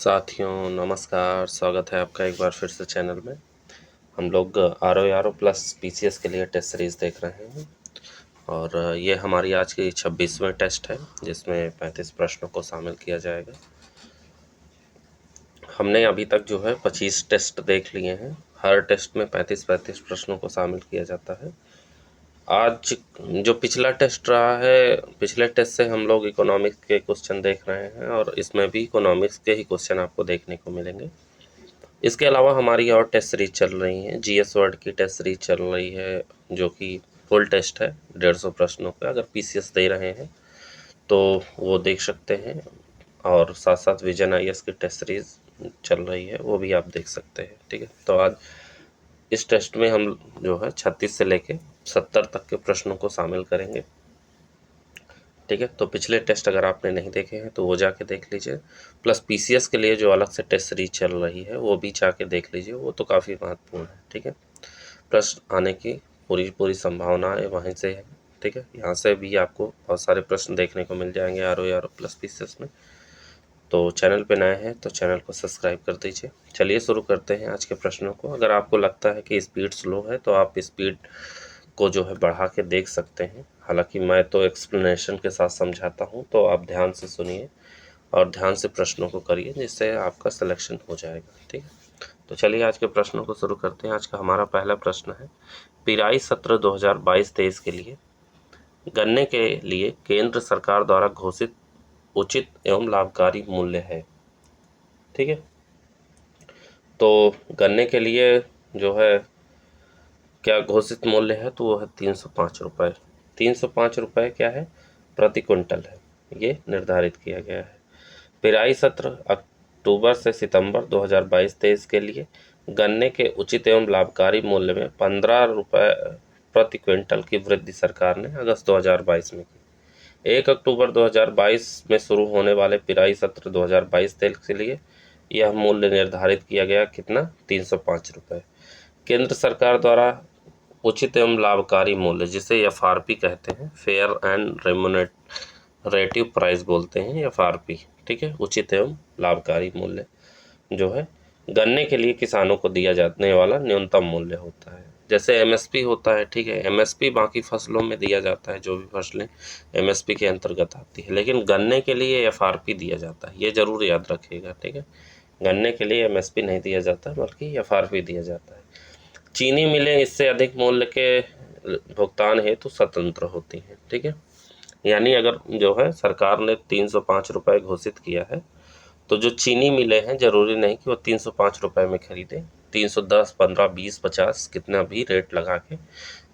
साथियों नमस्कार, स्वागत है आपका एक बार फिर से चैनल में। हम लोग आर ओ प्लस पीसीएस के लिए टेस्ट सीरीज़ देख रहे हैं और ये हमारी आज की 26वें टेस्ट है जिसमें 35 प्रश्नों को शामिल किया जाएगा। हमने अभी तक जो है 25 टेस्ट देख लिए हैं। हर टेस्ट में 35-35 प्रश्नों को शामिल किया जाता है। आज जो पिछला टेस्ट रहा है, पिछले टेस्ट से हम लोग इकोनॉमिक्स के क्वेश्चन देख रहे हैं और इसमें भी इकोनॉमिक्स के ही क्वेश्चन आपको देखने को मिलेंगे। इसके अलावा हमारी और टेस्ट सीरीज चल रही हैं। जीएस वर्ड की टेस्ट सीरीज चल रही है जो कि फुल टेस्ट है 150 प्रश्नों का। अगर पीसीएस दे रहे हैं तो वो देख सकते हैं और साथ साथ विजन आईएएस की टेस्ट सीरीज चल रही है, वो भी आप देख सकते हैं। ठीक है, तो आज इस टेस्ट में हम जो है 36 से लेके 70 तक के प्रश्नों को शामिल करेंगे। ठीक है, तो पिछले टेस्ट अगर आपने नहीं देखे हैं तो वो जाके देख लीजिए, प्लस पीसीएस के लिए जो अलग से टेस्ट सीरीज चल रही है वो भी जाके देख लीजिए, वो तो काफ़ी महत्वपूर्ण है। ठीक है, प्रश्न आने की पूरी संभावना है वहीं से है। ठीक है, यहाँ से भी आपको बहुत सारे प्रश्न देखने को मिल जाएंगे आर ओ प्लस पीसीएस में। तो चैनल पे नए हैं तो चैनल को सब्सक्राइब कर दीजिए। चलिए शुरू करते हैं आज के प्रश्नों को। अगर आपको लगता है कि स्पीड स्लो है तो आप स्पीड को जो है बढ़ा के देख सकते हैं। हालांकि मैं तो एक्सप्लेनेशन के साथ समझाता हूं, तो आप ध्यान से सुनिए और ध्यान से प्रश्नों को करिए, जिससे आपका सिलेक्शन हो जाएगा। ठीक है, तो चलिए आज के प्रश्नों को शुरू करते हैं। आज का हमारा पहला प्रश्न है, पिराई सत्र 2022-23 के लिए गन्ने के लिए केंद्र सरकार द्वारा घोषित उचित एवं लाभकारी मूल्य है। ठीक है, तो गन्ने के लिए जो है क्या घोषित मूल्य है, तो वो है 305 रुपये। 305 रुपये क्या है, प्रति क्विंटल है, ये निर्धारित किया गया है। पिराई सत्र अक्टूबर से सितंबर 2022-23 के लिए गन्ने के उचित एवं लाभकारी मूल्य में 15 रुपये प्रति क्विंटल की वृद्धि सरकार ने अगस्त 2022 में की। 1 अक्टूबर 2022 में शुरू होने वाले पिराई सत्र 2022-23 के लिए यह मूल्य निर्धारित किया गया, कितना, 305 रुपये। केंद्र सरकार द्वारा उचित एवं लाभकारी मूल्य, जिसे एफआरपी कहते हैं, फेयर एंड रेम्युनरेटिव प्राइस बोलते हैं, एफआरपी। ठीक है, उचित एवं लाभकारी मूल्य जो है गन्ने के लिए किसानों को दिया जाने वाला न्यूनतम मूल्य होता है। जैसे एमएसपी होता है, ठीक है, एमएसपी बाकी फसलों में दिया जाता है, जो भी फसलें एमएसपी के अंतर्गत आती है, लेकिन गन्ने के लिए एफआरपी दिया जाता है, ये जरूर याद रखिएगा। ठीक है, गन्ने के लिए एमएसपी नहीं दिया जाता बल्कि एफआरपी दिया जाता है। चीनी मिलें इससे अधिक मूल्य के भुगतान हेतु स्वतंत्र होती हैं। ठीक है, यानी अगर जो है सरकार ने 305 रुपये घोषित किया है तो जो चीनी मिले हैं जरूरी नहीं कि वो 305 रुपये में खरीदें, 310, 15, 20, 50 कितना भी रेट लगा के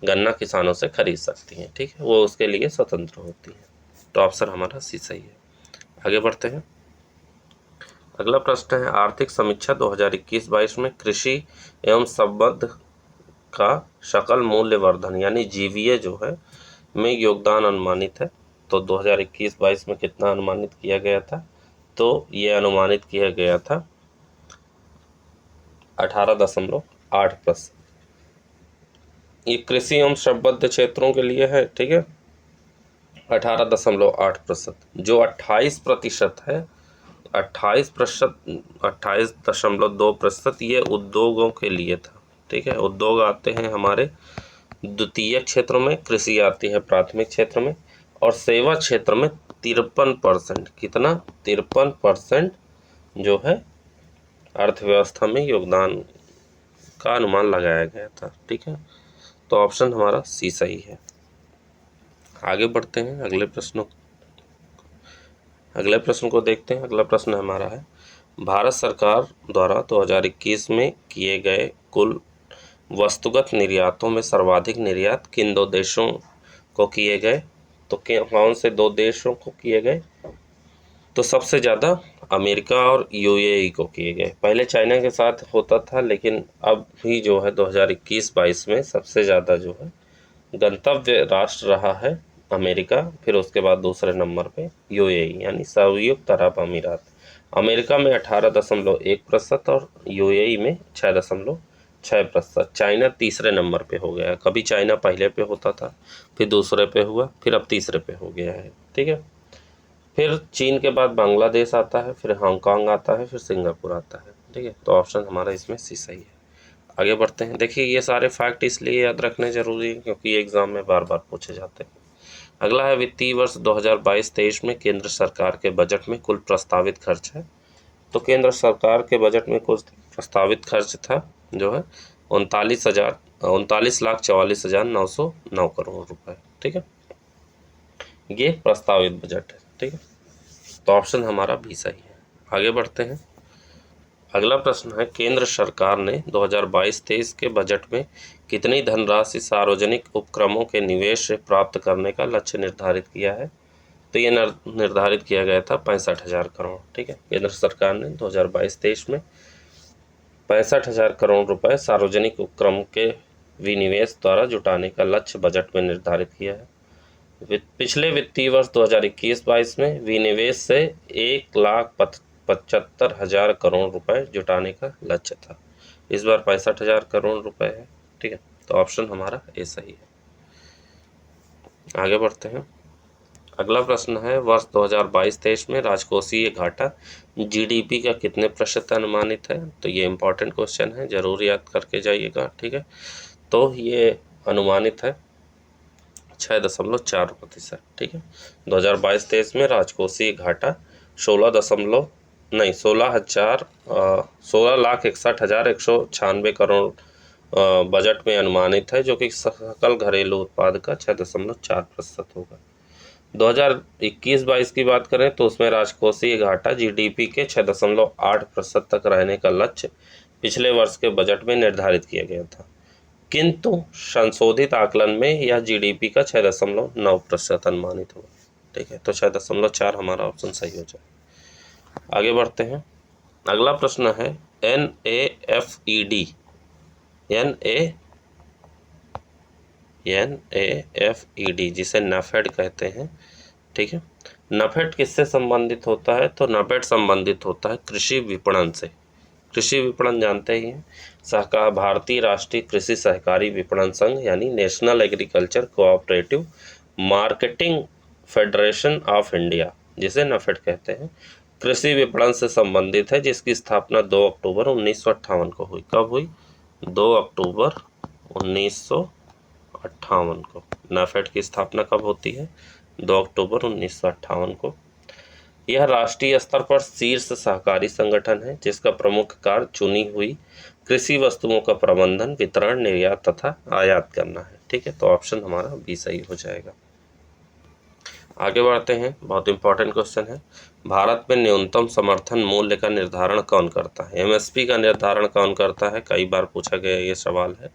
गन्ना किसानों से खरीद सकती हैं। ठीक है, वो उसके लिए स्वतंत्र होती हैं। तो ऑप्शन हमारा सी सही है। आगे बढ़ते हैं। अगला प्रश्न है, आर्थिक समीक्षा 2021-22 में कृषि एवं संबद्ध का सकल मूल्य वर्धन यानी जीवीए जो है में योगदान अनुमानित है। तो 2021-22 में कितना अनुमानित किया गया था, तो ये अनुमानित किया गया था 18.8%। ये कृषि एवं संबद्ध क्षेत्रों के लिए है। ठीक है, 18.8%, जो 28% है, 28.2% ये उद्योगों के लिए था। ठीक है, उद्योग आते हैं हमारे द्वितीय क्षेत्र में, कृषि आती है प्राथमिक क्षेत्र में, और सेवा क्षेत्र में 53%, कितना, 53% जो है अर्थव्यवस्था में योगदान का अनुमान लगाया गया था। ठीक है, तो ऑप्शन हमारा सी सही है। आगे बढ़ते हैं अगले प्रश्न को देखते हैं। अगला प्रश्न हमारा है, भारत सरकार द्वारा 2021 में किए गए कुल वस्तुगत निर्यातों में सर्वाधिक निर्यात किन दो देशों को किए गए, तो कौन से दो देशों को किए गए, तो सबसे ज़्यादा अमेरिका और यूएई को किए गए। पहले चाइना के साथ होता था, लेकिन अब भी जो है 2021-22 में सबसे ज़्यादा जो है गंतव्य राष्ट्र रहा है अमेरिका, फिर उसके बाद दूसरे नंबर पे यूएई यानी संयुक्त अरब अमीरात। अमेरिका में 18.1% और यूएई में 6.6%। चाइना तीसरे नंबर पे हो गया। कभी चाइना पहले पे होता था, फिर दूसरे पे हुआ, फिर अब तीसरे पे हो गया है। ठीक है, फिर चीन के बाद बांग्लादेश आता है, फिर हांगकांग आता है, फिर सिंगापुर आता है। ठीक है, तो ऑप्शन हमारा इसमें सी सही है। आगे बढ़ते हैं। देखिए ये सारे फैक्ट इसलिए याद रखने जरूरी है क्योंकि ये एग्जाम में बार बार पूछे जाते हैं। अगला है वित्तीय वर्ष 2022-23 में केंद्र सरकार के बजट में कुल प्रस्तावित खर्च है। तो केंद्र सरकार के बजट में कुल प्रस्तावित खर्च था जो है 39,44,909 करोड़ रुपए। ठीक है, ये प्रस्तावित बजट है। ठीक है, तो ऑप्शन हमारा बी सही है। आगे बढ़ते हैं। अगला प्रश्न है केंद्र सरकार ने 2022-23 के बजट में कितनी धनराशि सार्वजनिक उपक्रमों के निवेश से प्राप्त करने का लक्ष्य निर्धारित किया है। तो ये निर्धारित किया गया था 65,000 करोड़। ठीक है, केंद्र सरकार ने 2022-23 में 65,000 करोड़ रुपए सार्वजनिक उपक्रम के विनिवेश द्वारा जुटाने का लक्ष्य बजट में निर्धारित किया है। पिछले वित्तीय वर्ष 2021-22 में विनिवेश से 1,75,000 करोड़ रुपए जुटाने का लक्ष्य था। इस बार 65,000 करोड़ रुपए है। ठीक है, तो ऑप्शन हमारा ए सही है। आगे बढ़ते हैं। अगला प्रश्न है वर्ष 2022-23 में राजकोषीय घाटा जीडीपी का कितने प्रतिशत अनुमानित है। तो ये इंपॉर्टेंट क्वेश्चन है, जरूर याद करके जाइएगा। ठीक है, तो ये अनुमानित है 6.4%। ठीक है, 2022-23 में राजकोषीय घाटा 16,61,196 करोड़ बजट में अनुमानित है, जो कि सकल घरेलू उत्पाद का 6.4% होगा। 2021-22 की बात करें तो उसमें राजकोषीय घाटा जीडीपी के 6.8% तक रहने का लक्ष्य पिछले वर्ष के बजट में निर्धारित किया गया था, किंतु संशोधित आकलन में यह जीडीपी का 6.9% अनुमानित हुआ। ठीक है, तो 6.4 हमारा ऑप्शन सही हो जाए। आगे बढ़ते हैं। अगला प्रश्न है NAFED जिसे नाफेड कहते हैं। ठीक है, नाफेड किससे संबंधित होता है। तो नाफेड संबंधित होता है कृषि विपणन से। कृषि विपणन जानते ही हैं, सहकार भारतीय राष्ट्रीय कृषि सहकारी विपणन संघ यानी national agriculture cooperative marketing federation of India, जिसे नाफेड कहते हैं, कृषि विपणन से संबंधित है, जिसकी स्थापना 2 अक्टूबर 1958 को हुई। कब हुई? 2 अक्टूबर 1958 को। नाफेड की स्थापना कब होती है? 2 अक्टूबर 1958 को। यह राष्ट्रीय स्तर पर शीर्ष सहकारी संगठन है, जिसका प्रमुख कार्य चुनी हुई कृषि वस्तुओं का प्रबंधन, वितरण, निर्यात तथा आयात करना है। ठीक है, तो ऑप्शन हमारा बी सही हो जाएगा। आगे बढ़ते हैं। बहुत इंपॉर्टेंट क्वेश्चन है, भारत में न्यूनतम समर्थन मूल्य का निर्धारण कौन करता है। एमएसपी का निर्धारण कौन करता है? कई बार पूछा गया ये सवाल है,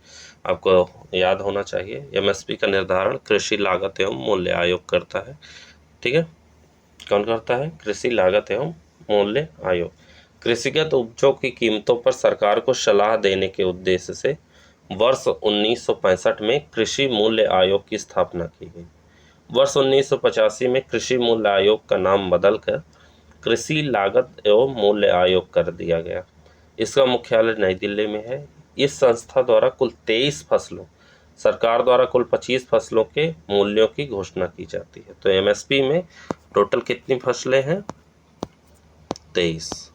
आपको याद होना चाहिए। एमएसपी का निर्धारण कृषि लागत एवं मूल्य आयोग करता है। ठीक है, कौन करता है? कृषि लागत एवं मूल्य आयोग। कृषिगत उपजों की कीमतों पर सरकार को सलाह देने के उद्देश्य से वर्ष 1965 में कृषि मूल्य आयोग की स्थापना की गई। वर्ष 1985 में कृषि मूल्य आयोग का नाम बदलकर कृषि लागत एवं मूल्य आयोग कर दिया गया। इसका मुख्यालय नई दिल्ली में है। इस संस्था द्वारा कुल 23 फसलों, सरकार द्वारा कुल 25 फसलों के मूल्यों की घोषणा की जाती है। तो एमएसपी में टोटल कितनी फसलें हैं? 23।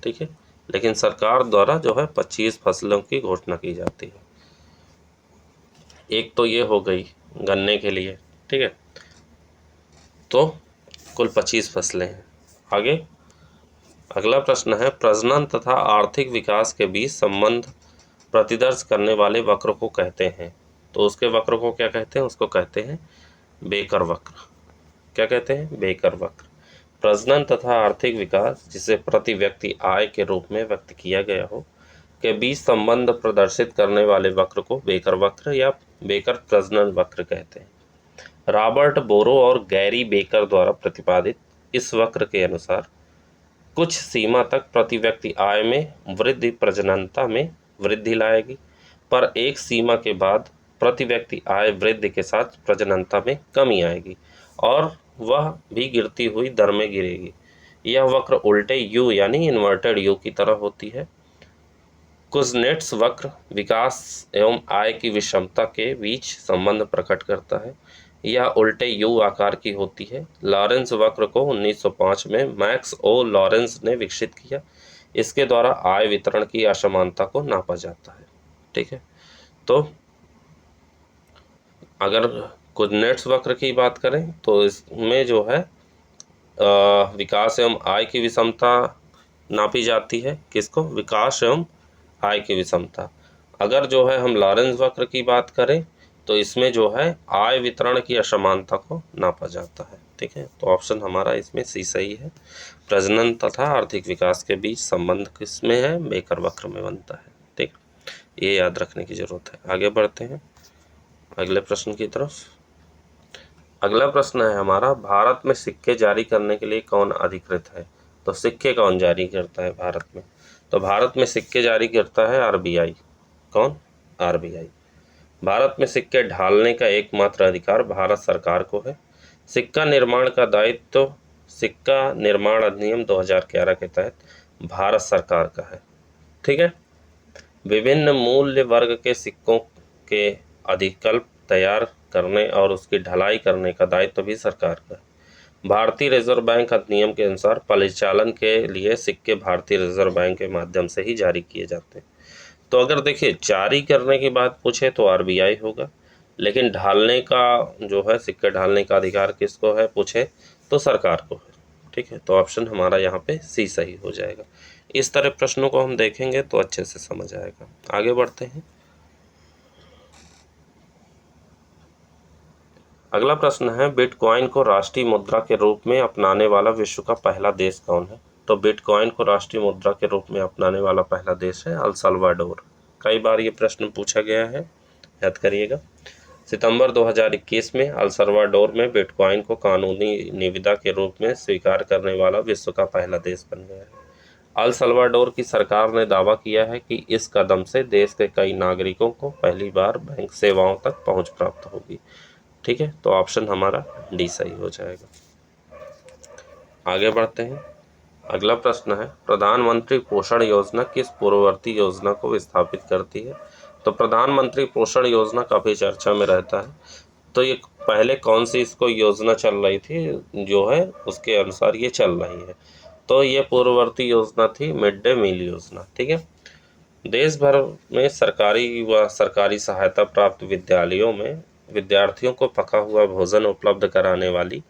ठीक है, लेकिन सरकार द्वारा जो है 25 फसलों की घोषणा की जाती है। एक तो ये हो गई गन्ने के लिए। ठीक है, तो कुल 25 फसलें हैं। आगे अगला प्रश्न है प्रजनन तथा आर्थिक विकास के बीच संबंध प्रतिदर्श करने वाले वक्र को कहते हैं। तो उसके वक्र को क्या कहते हैं? उसको कहते हैं बेकर वक्र। क्या कहते हैं? बेकर वक्र। प्रजनन तथा आर्थिक विकास, जिसे प्रति व्यक्ति आय के रूप में व्यक्त किया गया हो, के बीच संबंध प्रदर्शित करने वाले वक्र को बेकर वक्र या बेकर प्रजनन वक्र कहते हैं। रॉबर्ट बोरो और गैरी बेकर द्वारा प्रतिपादित इस वक्र के अनुसार कुछ सीमा तक प्रति व्यक्ति आय में वृद्धि प्रजननता में वृद्धि लाएगी, पर एक सीमा के बाद प्रति व्यक्ति आय वृद्धि के साथ प्रजननता में कमी आएगी और वह भी गिरती हुई दर में गिरेगी। यह वक्र उल्टे यू यानी इन्वर्टेड यू की तरह होती है। कुज़नेट्स वक्र विकास एवं आय की विषमता के बीच संबंध प्रकट करता है। यह उल्टे यू आकार की होती है। लॉरेंस वक्र को 1905 में मैक्स ओ लॉरेंस ने विकसित किया। इसके द्वारा आय वितरण की असमानता को नापा जाता है। ठीक है, तो अगर कुजनेट्स वक्र की बात करें तो इसमें जो है विकास एवं आय की विषमता नापी जाती है। किसको? विकास एवं आय की विषमता। अगर जो है हम लॉरेंस वक्र की बात करें तो इसमें जो है आय वितरण की असमानता को नापा जाता है। ठीक है, तो ऑप्शन हमारा इसमें सी सही है। प्रजनन तथा आर्थिक विकास के बीच संबंध किसमें है? बेकर वक्र में बनता है। ठीक, ये याद रखने की जरूरत है। आगे बढ़ते हैं अगले प्रश्न की तरफ। अगला प्रश्न है हमारा, भारत में सिक्के जारी करने के लिए कौन अधिकृत है? तो सिक्के कौन जारी करता है भारत में? तो भारत में सिक्के जारी करता है आरबीआई। कौन? आरबीआई। भारत में सिक्के ढालने का एकमात्र अधिकार भारत सरकार को है। सिक्का निर्माण का दायित्व तो सिक्का निर्माण अधिनियम 2011 के तहत भारत सरकार का है। ठीक है, विभिन्न मूल्य वर्ग के सिक्कों के अधिकल्प तैयार करने और उसकी ढलाई करने का दायित्व भी सरकार का है। भारतीय रिजर्व बैंक अधिनियम के अनुसार परिचालन के लिए सिक्के भारतीय रिजर्व बैंक के माध्यम से ही जारी किए जाते हैं। तो अगर देखिए जारी करने की बात पूछे तो आरबीआई होगा, लेकिन ढालने का जो है सिक्के ढालने का अधिकार किसको है पूछे तो सरकार को है। ठीक है, तो ऑप्शन हमारा यहाँ पे सी सही हो जाएगा। इस तरह प्रश्नों को हम देखेंगे तो अच्छे से समझ आएगा। आगे बढ़ते हैं। अगला प्रश्न है, बिटकॉइन को राष्ट्रीय मुद्रा के रूप में अपनाने वाला विश्व का पहला देश कौन है? तो बिटकॉइन को राष्ट्रीय मुद्रा के रूप में अपनाने वाला पहला देश है अल सल्वाडोर। कई बार ये प्रश्न पूछा गया है, याद करिएगा। सितंबर 2021 में अल सल्वाडोर में बिटकॉइन को कानूनी निविदा के रूप में स्वीकार करने वाला विश्व का पहला देश बन गया है। अल सल्वाडोर की सरकार ने दावा किया है कि इस कदम से देश के कई नागरिकों को पहली बार बैंक सेवाओं तक पहुंच प्राप्त होगी। ठीक है, तो ऑप्शन हमारा डी सही हो जाएगा। आगे बढ़ते हैं। अगला प्रश्न है, प्रधानमंत्री पोषण योजना किस पूर्ववर्ती योजना को विस्थापित करती है? तो प्रधानमंत्री पोषण योजना काफ़ी चर्चा में रहता है। तो ये पहले कौन सी इसको योजना चल रही थी जो है उसके अनुसार ये चल रही है। तो ये पूर्ववर्ती योजना थी मिड डे मील योजना। ठीक है, देश भर में सरकारी व सरकारी सहायता प्राप्त विद्यालयों में विद्यार्थियों को पका हुआ भोजन उपलब्ध कराने वाली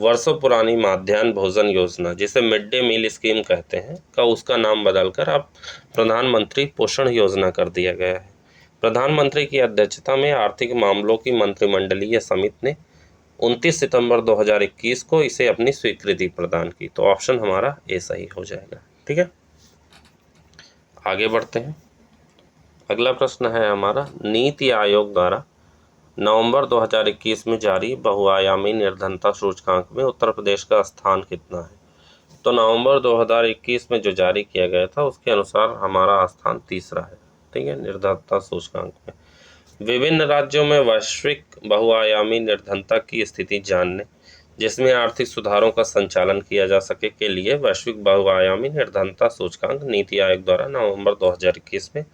वर्षों पुरानी माध्याह्न भोजन योजना, जिसे मिड डे मील स्कीम कहते हैं, का उसका नाम बदलकर अब प्रधानमंत्री पोषण योजना कर दिया गया है। प्रधानमंत्री की अध्यक्षता में आर्थिक मामलों की मंत्रिमंडलीय समिति ने 29 सितंबर 2021 को इसे अपनी स्वीकृति प्रदान की। तो ऑप्शन हमारा ए सही हो जाएगा। ठीक है, आगे बढ़ते हैं। अगला प्रश्न है हमारा, नीति आयोग द्वारा नवंबर 2021 में जारी बहुआयामी निर्धनता सूचकांक में उत्तर प्रदेश का स्थान कितना है? तो नवंबर 2021 में जो जारी किया गया था उसके अनुसार हमारा स्थान तीसरा है। ठीक है, निर्धनता सूचकांक में। विभिन्न राज्यों में वैश्विक बहुआयामी निर्धनता की स्थिति जानने, जिसमें आर्थिक सुधारों का संचालन किया जा सके के लिए वैश्विक बहुआयामी निर्धनता सूचकांक नीति आयोग द्वारा नवंबर 2021 में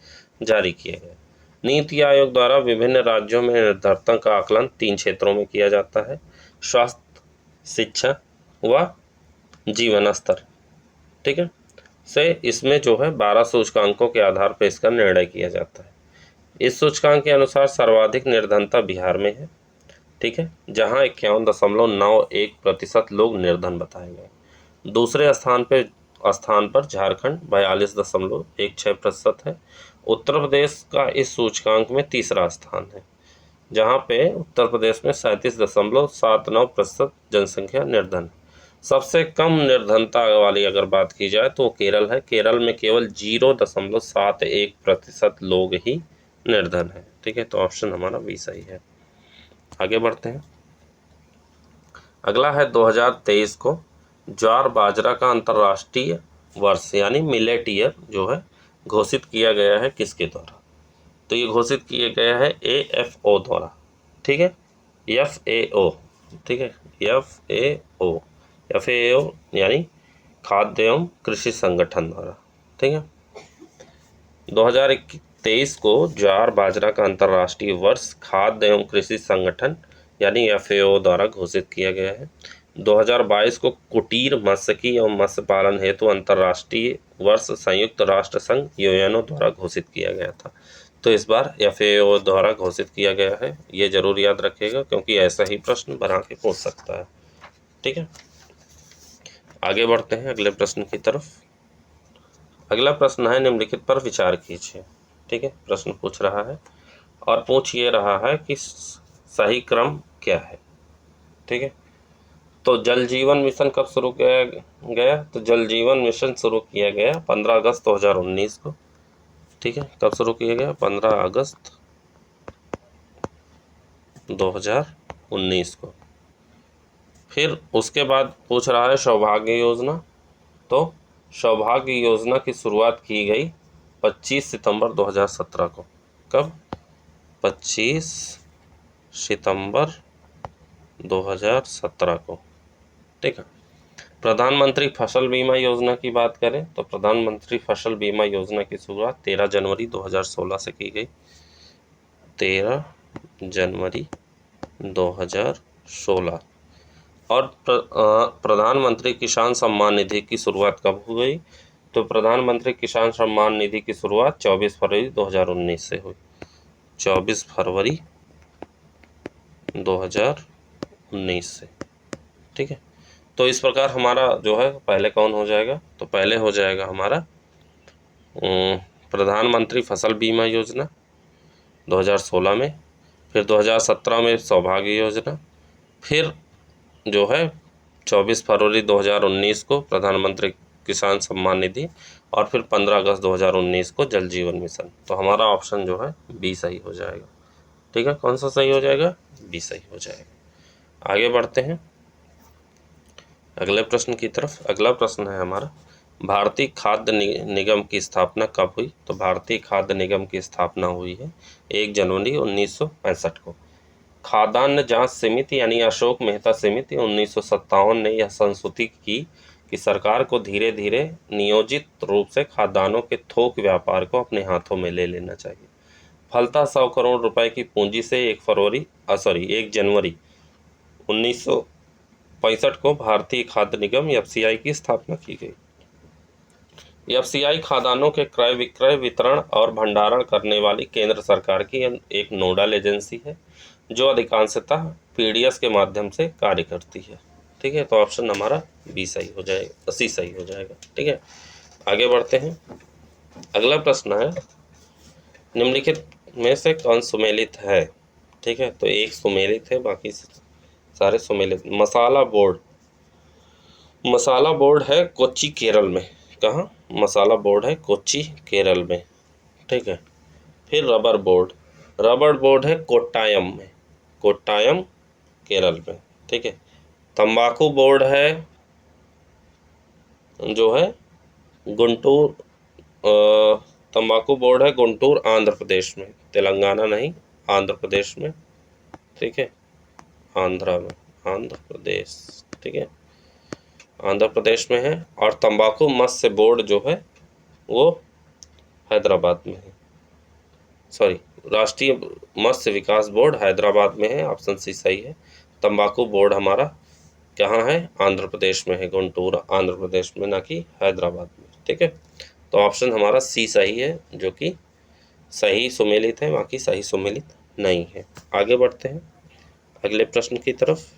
जारी किए गए। नीति आयोग द्वारा विभिन्न राज्यों में निर्धनता का आकलन 3 क्षेत्रों में किया जाता है: स्वास्थ्य, शिक्षा व जीवन स्तर। ठीक है, से इसमें जो है 12 सूचकांकों के आधार पर इसका निर्णय किया जाता है। इस सूचकांक के अनुसार सर्वाधिक निर्धनता बिहार में है। ठीक है, जहां 51.91% लोग निर्धन बताए गए। दूसरे स्थान पर झारखंड 42.16% है। उत्तर प्रदेश का इस सूचकांक में तीसरा स्थान है, जहां पे उत्तर प्रदेश में 37.79% जनसंख्या निर्धन है। सबसे कम निर्धनता वाली अगर बात की जाए तो केरल है। केरल में केवल 0.71% लोग ही निर्धन है। ठीक है, तो ऑप्शन हमारा बी सही है। आगे बढ़ते हैं। अगला है 2023 को ज्वार बाजरा का अंतर्राष्ट्रीय वर्ष यानी मिलेट ईयर जो है घोषित किया गया है किसके द्वारा? तो ये घोषित किया गया है AFO द्वारा। ठीक है, FAO। ठीक है, FAO यानी खाद्य एवं कृषि संगठन द्वारा। ठीक है, 2023 को ज्वार बाजरा का अंतर्राष्ट्रीय वर्ष खाद्य एवं कृषि संगठन यानी FAO द्वारा घोषित किया गया है। 2022 को कुटीर मत्स्यिकी एवं मत्स्य पालन हेतु अंतर्राष्ट्रीय वर्ष संयुक्त राष्ट्र संघ यूएनओ द्वारा घोषित किया गया था। तो इस बार FAO द्वारा घोषित किया गया है, ये जरूर याद रखिएगा क्योंकि ऐसा ही प्रश्न बना के पूछ सकता है। ठीक है, आगे बढ़ते हैं अगले प्रश्न की तरफ। अगला प्रश्न है निम्नलिखित पर विचार कीजिए। ठीक है, प्रश्न पूछ रहा है और पूछ ये रहा है कि सही क्रम क्या है। ठीक है, तो जल जीवन मिशन कब शुरू किया गया? तो जल जीवन मिशन शुरू किया गया 15 अगस्त 2019 को। ठीक है, कब शुरू किया गया? 15 अगस्त 2019 को। फिर उसके बाद पूछ रहा है सौभाग्य योजना। तो सौभाग्य योजना की शुरुआत की गई 25 सितंबर 2017 को। कब? 25 सितंबर 2017 को। ठीक है, प्रधानमंत्री फसल बीमा योजना की बात करें तो प्रधानमंत्री फसल बीमा योजना की शुरुआत 13 जनवरी 2016 से की गई। 13 जनवरी 2016। और प्रधानमंत्री किसान सम्मान निधि की शुरुआत कब हुई? तो प्रधानमंत्री किसान सम्मान निधि की शुरुआत 24 फरवरी 2019 से हुई। 24 फरवरी 2019 से। ठीक है, तो इस प्रकार हमारा जो है पहले कौन हो जाएगा? तो पहले हो जाएगा हमारा प्रधानमंत्री फसल बीमा योजना 2016 में, फिर 2017 में सौभाग्य योजना, फिर जो है 24 फरवरी 2019 को प्रधानमंत्री किसान सम्मान निधि, और फिर 15 अगस्त 2019 को जल जीवन मिशन। तो हमारा ऑप्शन जो है बी सही हो जाएगा। ठीक है, कौन सा सही हो जाएगा? बी सही हो जाएगा। आगे बढ़ते हैं अगले प्रश्न की तरफ। अगला प्रश्न है हमारा, भारतीय खाद्य निगम की स्थापना कब हुई? तो भारतीय खाद्य निगम की स्थापना हुई है 1 जनवरी 1965 को। खाद्यान्न जांच समिति यानी अशोक मेहता समिति 1957 ने यह संस्तुति की कि सरकार को धीरे धीरे नियोजित रूप से खाद्यान्नों के थोक व्यापार को अपने हाथों में ले लेना चाहिए। फलतः 100 करोड़ रुपए की पूंजी से 1 जनवरी 1965 को भारतीय खाद्य निगम FCI की स्थापना की गई। FCI खाद्यान्नों के क्रय विक्रय वितरण और भंडारण करने वाली केंद्र सरकार की एक नोडल एजेंसी है जो अधिकांशतः PDS के माध्यम से कार्य करती है। ठीक है, तो ऑप्शन हमारा बी सही हो जाएगा, सी सही हो जाएगा। ठीक है, आगे बढ़ते हैं। अगला प्रश्न है निम्नलिखित में से कौन सुमेलित है? ठीक है, तो एक सुमेलित है, बाकी सारे सुमेलित। मसाला बोर्ड। मसाला बोर्ड है कोच्चि केरल में। कहाँ? मसाला बोर्ड है कोच्चि केरल में। ठीक है, फिर रबर बोर्ड। रबर बोर्ड है कोट्टायम में, कोट्टायम केरल में। ठीक है, तंबाकू बोर्ड है जो है गुंटूर, तंबाकू बोर्ड है गुंटूर आंध्र प्रदेश में, तेलंगाना नहीं, आंध्र प्रदेश में। ठीक है, आंध्र प्रदेश। ठीक है, आंध्र प्रदेश में है। और तंबाकू मत्स्य बोर्ड जो है वो हैदराबाद में है। सॉरी, राष्ट्रीय मत्स्य विकास बोर्ड हैदराबाद में है। ऑप्शन सी सही है। तंबाकू बोर्ड हमारा कहाँ है? आंध्र प्रदेश में है, गुंटूर आंध्र प्रदेश में, ना कि हैदराबाद में। ठीक है, तो ऑप्शन हमारा सी सही है, जो कि सही सुमेलित है, बाकी सही सुमेलित नहीं है। आगे बढ़ते हैं अगले प्रश्न की तरफ।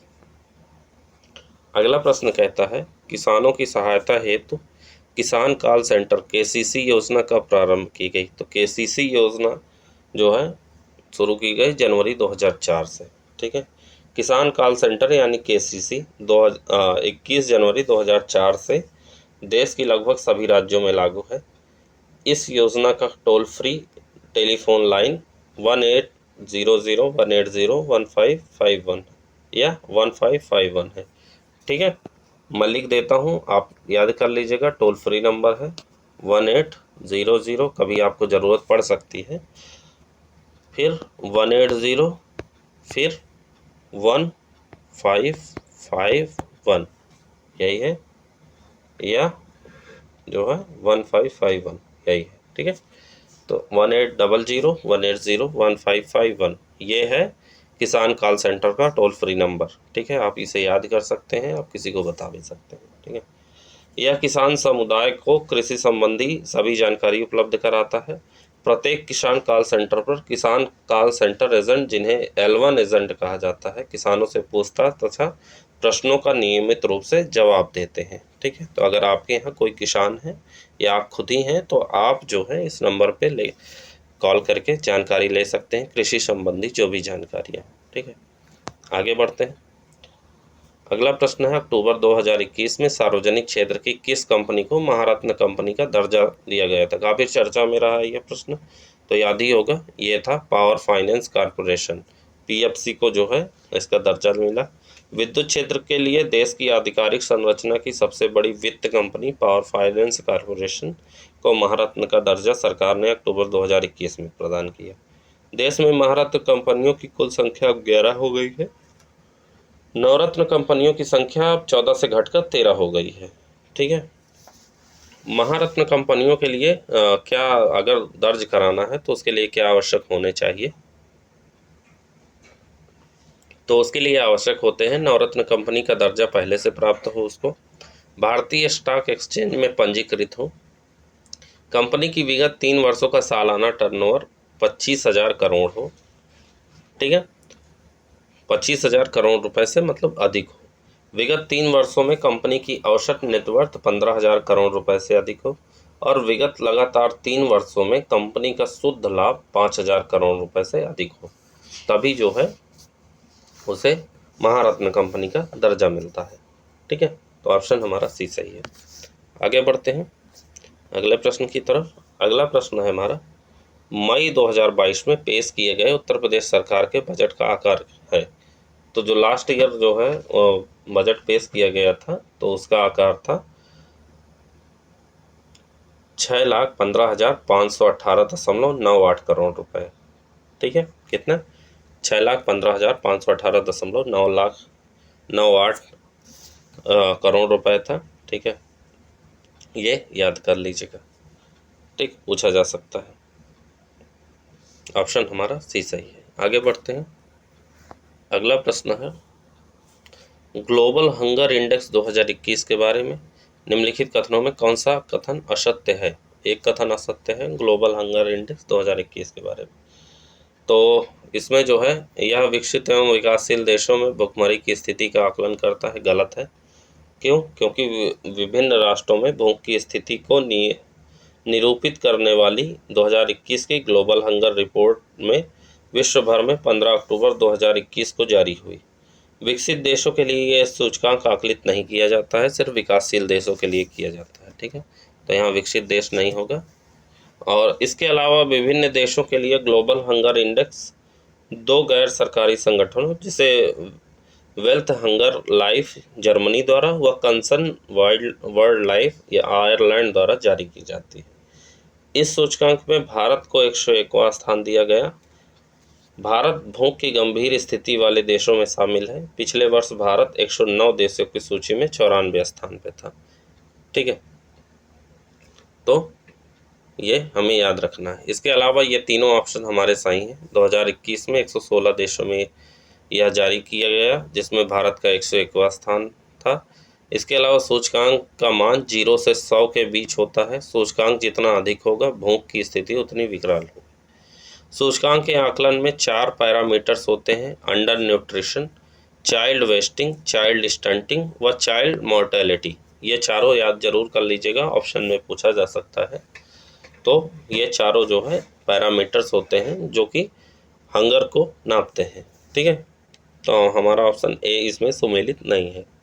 अगला प्रश्न कहता है किसानों की सहायता हेतु किसान कॉल सेंटर KCC योजना कब प्रारंभ की गई? तो KCC योजना जो है शुरू की गई जनवरी 2004 से। ठीक है, किसान कॉल सेंटर यानी KCC 21 जनवरी 2004 से देश की लगभग सभी राज्यों में लागू है। इस योजना का टोल फ्री टेलीफोन लाइन 1800-180-1551 या 1551 है। ठीक है, मैं लिख देता हूँ, आप याद कर लीजिएगा। टोल फ्री नंबर है 1800, कभी आपको ज़रूरत पड़ सकती है, फिर 180, फिर 1551, यही है, या जो है 1551 यही है। ठीक है, तो 1800-180-1551 ये है किसान कॉल सेंटर का टोल फ्री नंबर, ठीक है। आप इसे याद कर सकते हैं, आप किसी को बता भी सकते हैं, ठीक है। यह किसान समुदाय को कृषि संबंधी सभी जानकारी उपलब्ध कराता है। प्रत्येक किसान कॉल सेंटर पर किसान कॉल सेंटर एजेंट, जिन्हें L1 एजेंट कहा जाता है, किसानों से पूछताछ तथा प्रश्नों का नियमित रूप से जवाब देते हैं, ठीक है। तो अगर आपके यहाँ कोई किसान है या आप खुद ही हैं तो आप जो है इस नंबर पे कॉल करके जानकारी ले सकते हैं, कृषि संबंधी जो भी जानकारियाँ, ठीक है। आगे बढ़ते हैं। अगला प्रश्न है, अक्टूबर 2021 में सार्वजनिक क्षेत्र की किस कंपनी को महारत्न कंपनी का दर्जा दिया गया था? काफ़ी चर्चा में रहा है यह प्रश्न, तो याद ही होगा, ये था पावर फाइनेंस कॉरपोरेशन, PFC को जो है इसका दर्जा मिला। विद्युत क्षेत्र के लिए देश की आधिकारिक संरचना की सबसे बड़ी वित्त कंपनी पावर फाइनेंस कॉरपोरेशन को महारत्न का दर्जा सरकार ने अक्टूबर 2021 में प्रदान किया। देश में महारत्न कंपनियों की कुल संख्या अब 11 हो गई है। नवरत्न कंपनियों की संख्या अब 14 से घटकर 13 हो गई है, ठीक है। महारत्न कंपनियों के लिए क्या अगर दर्ज कराना है तो उसके लिए क्या आवश्यक होने चाहिए? तो उसके लिए आवश्यक होते हैं नवरत्न कंपनी का दर्जा पहले से प्राप्त हो, उसको भारतीय स्टॉक एक्सचेंज में पंजीकृत हो, कंपनी की विगत 3 वर्षों का सालाना टर्नओवर 25,000 करोड़ हो, ठीक है। 25,000 करोड़ रुपए से मतलब अधिक हो। विगत 3 वर्षों में कंपनी की औसत नेटवर्थ 15,000 करोड़ रुपए से अधिक हो, और विगत लगातार 3 वर्षों में कंपनी का शुद्ध लाभ 5,000 करोड़ रुपए से अधिक हो, तभी जो है उसे महारत्न कंपनी का दर्जा मिलता है, ठीक है। तो ऑप्शन हमारा सी सही है। आगे बढ़ते हैं अगले प्रश्न की तरफ। अगला प्रश्न है हमारा, मई 2022 में पेश किए गए उत्तर प्रदेश सरकार के बजट का आकार है। तो जो लास्ट ईयर जो है बजट पेश किया गया था तो उसका आकार था 6,15,518.98 करोड़ रुपए, ठीक है। कितना? 6,15,518.98 करोड़ रुपए था, ठीक है। ये याद कर लीजिएगा, ठीक, पूछा जा सकता है। ऑप्शन हमारा सी सही है। आगे बढ़ते हैं। अगला प्रश्न है, ग्लोबल हंगर इंडेक्स 2021 के बारे में निम्नलिखित कथनों में कौन सा कथन असत्य है? एक कथन असत्य है ग्लोबल हंगर इंडेक्स 2021 के बारे में। तो इसमें जो है यह विकसित एवं विकासशील देशों में भूखमरी की स्थिति का आकलन करता है, गलत है। क्यों? क्योंकि विभिन्न राष्ट्रों में भूख की स्थिति को निरूपित करने वाली 2021 की ग्लोबल हंगर रिपोर्ट में विश्व भर में 15 अक्टूबर 2021 को जारी हुई। विकसित देशों के लिए यह सूचकांक आकलित नहीं किया जाता है, सिर्फ विकासशील देशों के लिए किया जाता है, ठीक है। तो यहाँ विकसित देश नहीं होगा। और इसके अलावा विभिन्न देशों के लिए ग्लोबल हंगर इंडेक्स 2 गैर सरकारी संगठनों, जिसे वेल्थ हंगर लाइफ जर्मनी द्वारा व कंसर्न वर्ल्ड लाइफ या आयरलैंड द्वारा जारी की जाती है। इस सूचकांक में भारत को 101वां स्थान दिया गया। भारत भूख की गंभीर स्थिति वाले देशों में शामिल है। पिछले वर्ष भारत 109 देशों की सूची में 94 स्थान पे था, ठीक है। तो ये हमें याद रखना है। इसके अलावा ये तीनों ऑप्शन हमारे सही हैं। 2021 में 116 देशों में यह जारी किया गया, जिसमें भारत का 101वां स्थान था। इसके अलावा सूचकांक का मान 0 से 100 के बीच होता है। सूचकांक जितना अधिक होगा भूख की स्थिति उतनी विकराल होगी। सूचकांक के आकलन में 4 पैरामीटर्स होते हैं, under nutrition, child wasting, child stunting व चाइल्ड मोर्टेलिटी। ये चारों याद जरूर कर लीजिएगा, ऑप्शन में पूछा जा सकता है। तो ये चारों जो है पैरामीटर्स होते हैं जो कि हंगर को नापते हैं, ठीक है। तो हमारा ऑप्शन ए इसमें सुमेलित नहीं है।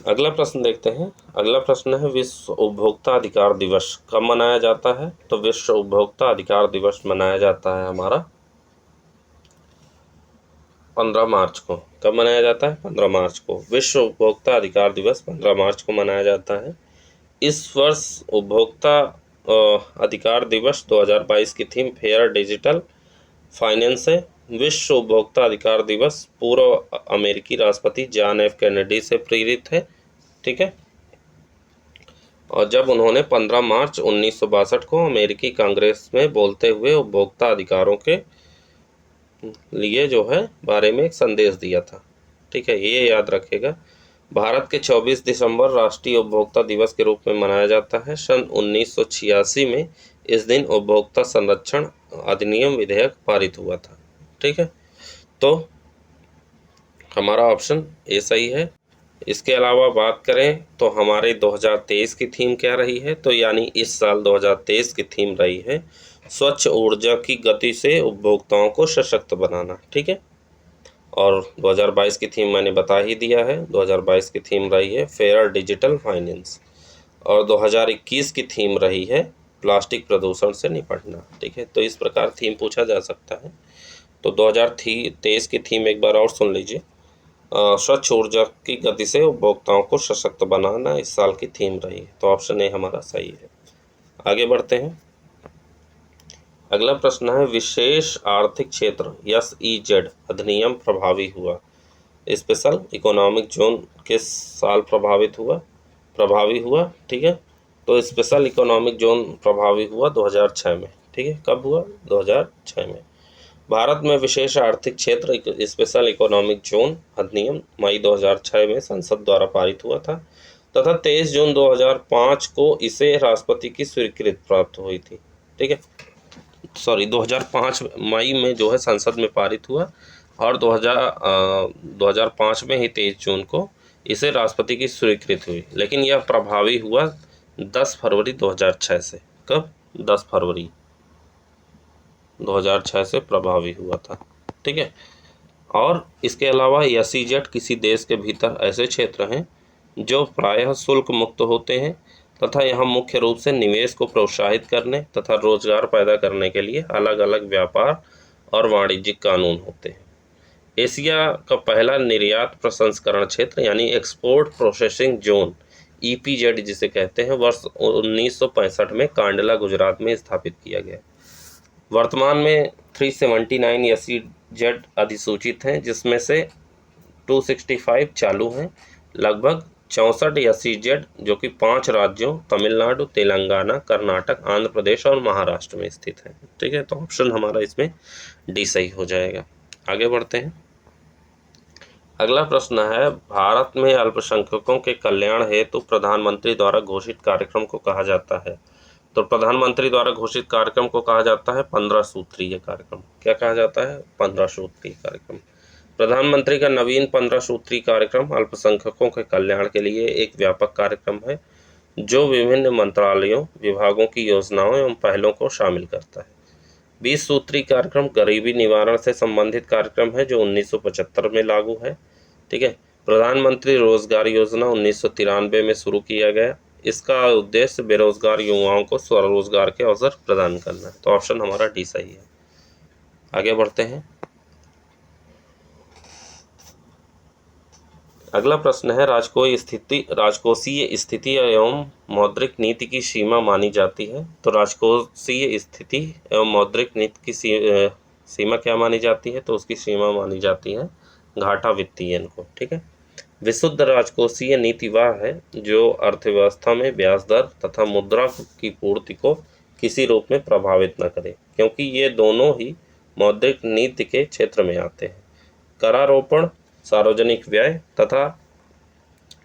अगला प्रश्न देखते हैं। अगला प्रश्न है, विश्व उपभोक्ता अधिकार दिवस कब मनाया जाता है? तो विश्व उपभोक्ता अधिकार दिवस मनाया जाता है हमारा 15 मार्च को। कब मनाया जाता है? 15 मार्च को। विश्व उपभोक्ता अधिकार दिवस 15 मार्च को मनाया जाता है। इस वर्ष उपभोक्ता अधिकार दिवस 2022 की थीम फेयर डिजिटल फाइनेंस है। विश्व उपभोक्ता अधिकार दिवस पूर्व अमेरिकी राष्ट्रपति जॉन एफ कैनेडी से प्रेरित है, ठीक है। और जब उन्होंने 15 मार्च 1962 को अमेरिकी कांग्रेस में बोलते हुए उपभोक्ता अधिकारों के लिए जो है बारे में एक संदेश दिया था। ठीक है, ये याद रखेगा। भारत के 24 दिसंबर राष्ट्रीय उपभोक्ता दिवस के रूप में मनाया जाता है। सन 1986 में इस दिन उपभोक्ता संरक्षण अधिनियम विधेयक पारित हुआ था। ठीक है, तो हमारा ऑप्शन ए सही है। इसके अलावा बात करें तो हमारे 2023 की थीम क्या रही है, तो यानी इस साल 2023 की थीम रही है स्वच्छ ऊर्जा की गति से उपभोक्ताओं को सशक्त बनाना। ठीक है, और 2022 की थीम मैंने बता ही दिया है। 2022 की थीम रही है फेयर डिजिटल फाइनेंस, और 2021 की थीम रही है प्लास्टिक प्रदूषण से निपटना। ठीक है, तो इस प्रकार थीम पूछा जा सकता है। तो 2023 की थीम एक बार और सुन लीजिए। स्वच्छ ऊर्जा की गति से उपभोक्ताओं को सशक्त बनाना इस साल की थीम रही है। तो ऑप्शन ए हमारा सही है। आगे बढ़ते हैं। अगला प्रश्न है, विशेष आर्थिक क्षेत्र SEZ अधिनियम प्रभावी हुआ, स्पेशल इकोनॉमिक जोन किस साल प्रभावी हुआ। ठीक है, तो स्पेशल इकोनॉमिक जोन प्रभावी हुआ 2006 में। ठीक है, कब हुआ? 2006 में। भारत में विशेष आर्थिक क्षेत्र स्पेशल इकोनॉमिक जोन अधिनियम मई 2006 में संसद द्वारा पारित हुआ था तथा 23 जून 2005 को इसे राष्ट्रपति की स्वीकृति प्राप्त हुई थी। ठीक है, 2005 मई में जो है संसद में पारित हुआ, और 2005 में ही 23 जून को इसे राष्ट्रपति की स्वीकृति हुई, लेकिन यह प्रभावी हुआ 10 फरवरी 2006 से। कब? 10 फरवरी 2006 से प्रभावी हुआ था। ठीक है, और इसके अलावा SEZ किसी देश के भीतर ऐसे क्षेत्र हैं जो प्रायः शुल्क मुक्त होते हैं तथा यहाँ मुख्य रूप से निवेश को प्रोत्साहित करने तथा रोजगार पैदा करने के लिए अलग अलग व्यापार और वाणिज्यिक कानून होते हैं। एशिया का पहला निर्यात प्रसंस्करण क्षेत्र यानी एक्सपोर्ट प्रोसेसिंग जोन EPZ जिसे कहते हैं वर्ष 1965 में कांडला गुजरात में स्थापित किया गया। वर्तमान में 379 SEZ अधिसूचित हैं, जिसमें से 265 चालू हैं। लगभग 64 SEZ जो कि 5 राज्यों तमिलनाडु, तेलंगाना, कर्नाटक, आंध्र प्रदेश और महाराष्ट्र में स्थित है। ठीक है, तो ऑप्शन हमारा इसमें डी सही हो जाएगा। आगे बढ़ते हैं। अगला प्रश्न है, भारत में अल्पसंख्यकों के कल्याण हेतु प्रधानमंत्री द्वारा घोषित कार्यक्रम को कहा जाता है। तो प्रधानमंत्री द्वारा घोषित कार्यक्रम को कहा जाता है 15 सूत्रीय कार्यक्रम। क्या कहा जाता है? 15 सूत्रीय कार्यक्रम। प्रधानमंत्री का नवीन 15 सूत्रीय कार्यक्रम अल्पसंख्यकों के कल्याण के लिए एक व्यापक कार्यक्रम है जो विभिन्न मंत्रालयों, विभागों की योजनाओं एवं पहलों को शामिल करता है। 20 सूत्रीय कार्यक्रम गरीबी निवारण से संबंधित कार्यक्रम है जो 1975 में लागू है। ठीक है, प्रधानमंत्री रोजगार योजना 1993 में शुरू किया गया। इसका उद्देश्य बेरोजगार युवाओं को स्वरोजगार के अवसर प्रदान करना है। तो ऑप्शन हमारा डी सही है। आगे बढ़ते हैं। अगला प्रश्न है, राजकोषीय स्थिति एवं मौद्रिक नीति की सीमा मानी जाती है। तो राजकोषीय स्थिति एवं मौद्रिक नीति की सीमा क्या मानी जाती है? तो उसकी सीमा मानी जाती है घाटा वित्तीयन को। ठीक है, विशुद्ध राजकोषीय नीति वह है जो अर्थव्यवस्था में ब्याज दर तथा मुद्रा की पूर्ति को किसी रूप में प्रभावित न करे, क्योंकि ये दोनों ही मौद्रिक नीति के क्षेत्र में आते हैं। करारोपण, सार्वजनिक व्यय तथा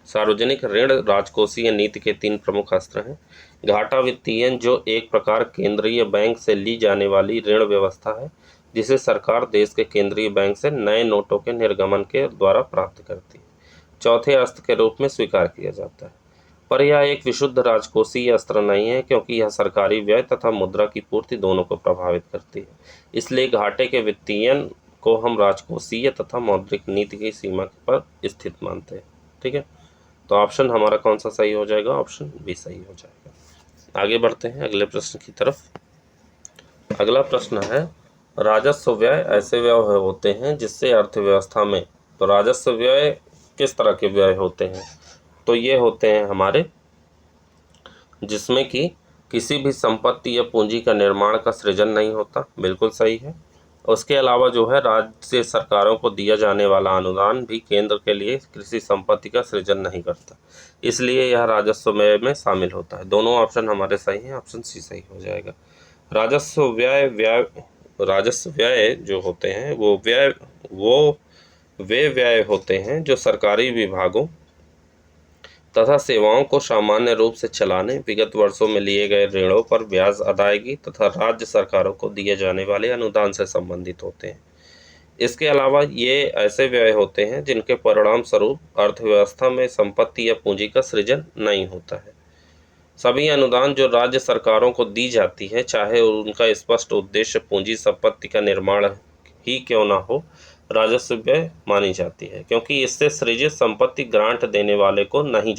सार्वजनिक ऋण राजकोषीय नीति के 3 प्रमुख अस्त्र हैं। घाटा वित्तीयन जो एक प्रकार केंद्रीय बैंक से ली जाने वाली ऋण व्यवस्था है, जिसे सरकार देश के केंद्रीय बैंक से नए नोटों के निर्गमन के द्वारा प्राप्त करती है। चौथे अस्त्र के रूप में स्वीकार किया जाता है, पर यह एक विशुद्ध राजकोषीय अस्त्र नहीं है, क्योंकि यह सरकारी व्यय तथा मुद्रा की पूर्ति दोनों को प्रभावित करती है। इसलिए घाटे के वित्तीयन को हम राजकोषीय तथा मौद्रिक नीति की सीमा पर स्थित मानते हैं। ठीक है, तो ऑप्शन हमारा कौन सा सही हो जाएगा? ऑप्शन बी सही हो जाएगा। आगे बढ़ते हैं अगले प्रश्न की तरफ। अगला प्रश्न है, राजस्व व्यय ऐसे व्यय होते हैं जिससे अर्थव्यवस्था में, तो राजस्व व्यय किस तरह के व्यय होते हैं? तो ये होते हैं हमारे जिसमें कि किसी भी संपत्ति या पूंजी का निर्माण का सृजन नहीं होता। बिल्कुल सही है। उसके अलावा जो है राज्य सरकारों को दिया जाने वाला अनुदान भी केंद्र के लिए कृषि संपत्ति का सृजन नहीं करता, इसलिए यह राजस्व व्यय में शामिल होता है। दोनों ऑप्शन हमारे सही हैं, ऑप्शन सी सही हो जाएगा। राजस्व व्यय जो होते हैं वे व्यय होते हैं जो सरकारी विभागों तथा सेवाओं को सामान्य रूप से चलाने, विगत वर्षों में लिए गए ऋणों पर ब्याज अदायगी तथा राज्य सरकारों को दिए जाने वाले अनुदान से संबंधित होते हैं। इसके अलावा ये ऐसे व्यय होते हैं जिनके परिणाम स्वरूप अर्थव्यवस्था में संपत्ति या पूंजी का सृजन नहीं होता है। सभी अनुदान जो राज्य सरकारों को दी जाती है, चाहे उनका स्पष्ट उद्देश्य पूंजी संपत्ति का निर्माण ही क्यों ना हो, राजस्व व्यय मानी जाती है, क्योंकि इससे सृजित संपत्ति ग्रांट देने वाले को नहीं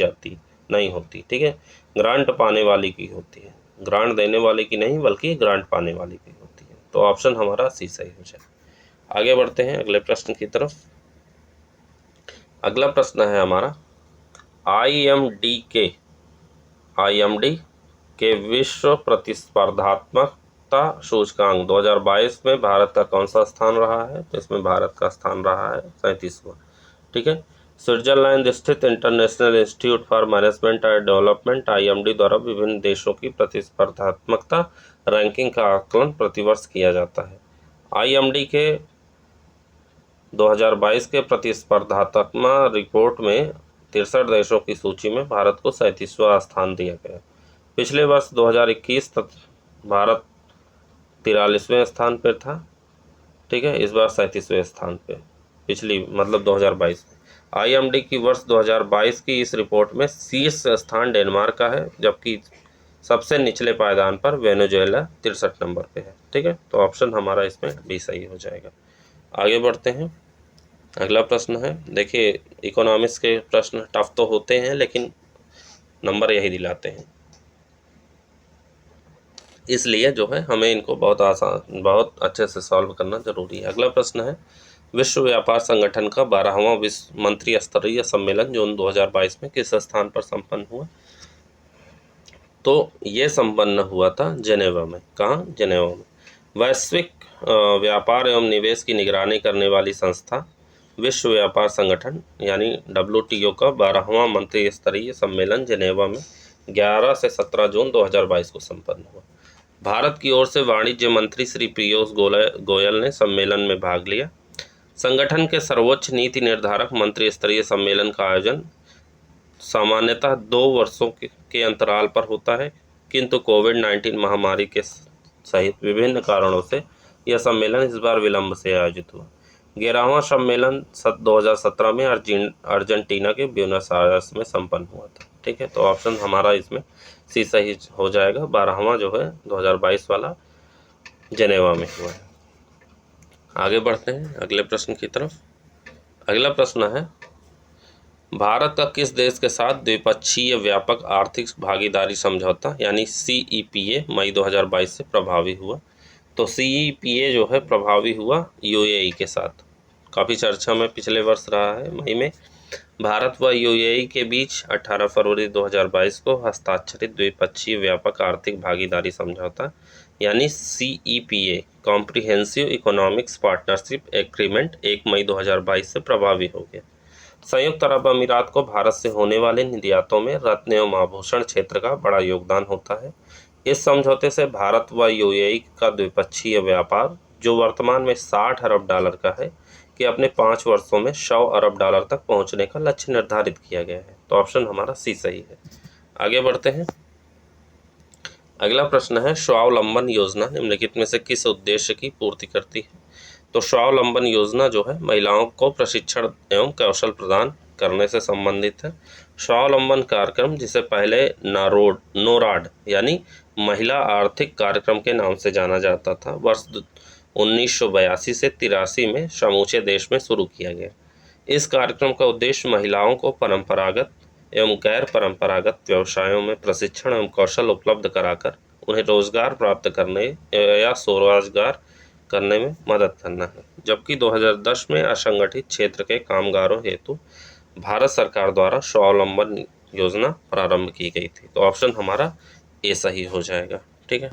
होती। ठीक है, ग्रांट पाने वाली की होती है, ग्रांट देने वाले की नहीं बल्कि ग्रांट पाने वाली की होती है। तो ऑप्शन हमारा सी सही हो जाए। आगे बढ़ते हैं अगले प्रश्न की तरफ। अगला प्रश्न है हमारा, IMD के विश्व प्रतिस्पर्धात्मकता सूचकांक 2022 में भारत का कौन सा स्थान रहा है? तो इसमें भारत का स्थान रहा है 37वां। ठीक है, स्विट्जरलैंड स्थित international institute for management and development IMD द्वारा विभिन्न देशों की प्रतिस्पर्धात्मकता रैंकिंग का आकलन प्रतिवर्ष किया जाता है। IMD के 2022 के प्रतिस्पर्धात्मक रिपोर्ट में 63 देशों की सूची में भारत को 37वां स्थान दिया गया। पिछले वर्ष 2021 तक भारत 43वें स्थान पर था। ठीक है, इस बार 37वें स्थान पे, पिछली मतलब 2022 में। IMD की वर्ष 2022 की इस रिपोर्ट में शीर्ष स्थान डेनमार्क का है, जबकि सबसे निचले पायदान पर वेनेजुएला 63 नंबर पे है। ठीक है, तो ऑप्शन हमारा इसमें बी सही हो जाएगा। आगे बढ़ते हैं। अगला प्रश्न है, देखिए इकोनॉमिक्स के प्रश्न टफ तो होते हैं लेकिन नंबर यही दिलाते हैं, इसलिए जो है हमें इनको बहुत अच्छे से सॉल्व करना जरूरी है। अगला प्रश्न है, विश्व व्यापार संगठन का 12वां विश्व मंत्री स्तरीय सम्मेलन जून 2022 में किस स्थान पर संपन्न हुआ? तो ये संपन्न हुआ था जेनेवा में। कहाँ? जेनेवा में। वैश्विक व्यापार एवं निवेश की निगरानी करने वाली संस्था विश्व व्यापार संगठन यानी WTO का 12वां मंत्री स्तरीय सम्मेलन जेनेवा में 11 से 17 जून 2022 को संपन्न हुआ। भारत की ओर से वाणिज्य मंत्री श्री पीयूष गोयल ने सम्मेलन में भाग लिया। संगठन के सर्वोच्च नीति निर्धारक मंत्री स्तरीय सम्मेलन का आयोजन सामान्यतः 2 वर्षों के अंतराल पर होता है, किंतु कोविड-19 महामारी के सहित विभिन्न कारणों से यह सम्मेलन इस बार विलंब से आयोजित हुआ। 11वां सम्मेलन 2017 में अर्जेंटीना के ब्यूनस आयर्स में संपन्न हुआ था। ठीक है, तो ऑप्शन हमारा इसमें सी सही हो जाएगा। 12वां जो है 2022 वाला जेनेवा में हुआ है। आगे बढ़ते हैं अगले प्रश्न की तरफ। अगला प्रश्न है, भारत का किस देश के साथ द्विपक्षीय व्यापक आर्थिक भागीदारी समझौता यानी CEPA मई 2022 से प्रभावी हुआ? तो CEPA जो है प्रभावी हुआ UAE के साथ। काफ़ी चर्चा में पिछले वर्ष रहा है। मई में भारत व UAE के बीच 18 फरवरी 2022 को हस्ताक्षरित द्विपक्षीय व्यापक आर्थिक भागीदारी समझौता यानी CEPA comprehensive economics partnership agreement 1 मई 2022 से प्रभावी हो गया। संयुक्त अरब अमीरात को भारत से होने वाले निर्यातों में रत्न एवं आभूषण क्षेत्र का बड़ा योगदान होता है। इस समझौते से भारत व UAE का द्विपक्षीय व्यापार, जो वर्तमान में $60 अरब का है, कि अपने 5 वर्षों में $100 अरब तक पहुंचने का लक्ष्य निर्धारित किया गया है। तो ऑप्शन हमारा सी सही है। आगे बढ़ते हैं। अगला प्रश्न है, स्वावलंबन योजना निम्नलिखित में से किस उद्देश्य की पूर्ति करती है? तो स्वावलंबन योजना जो है महिलाओं को प्रशिक्षण एवं कौशल प्रदान करने से संबंधित है। स्वावलंबन कार्यक्रम, जिसे पहले नोराड यानी महिला आर्थिक कार्यक्रम के नाम से जाना जाता था, वर्ष 1982 से 83 में समूचे देश में शुरू किया गया। इस कार्यक्रम का उद्देश्य महिलाओं को परंपरागत एवं गैर परंपरागत व्यवसायों में प्रशिक्षण एवं कौशल उपलब्ध कराकर उन्हें रोजगार प्राप्त करने या स्वरोजगार करने में मदद करना है। जबकि 2010 में असंगठित क्षेत्र के कामगारों हेतु भारत सरकार द्वारा स्वावलंबन योजना प्रारंभ की गई थी। तो ऑप्शन हमारा ए सही हो जाएगा। ठीक है,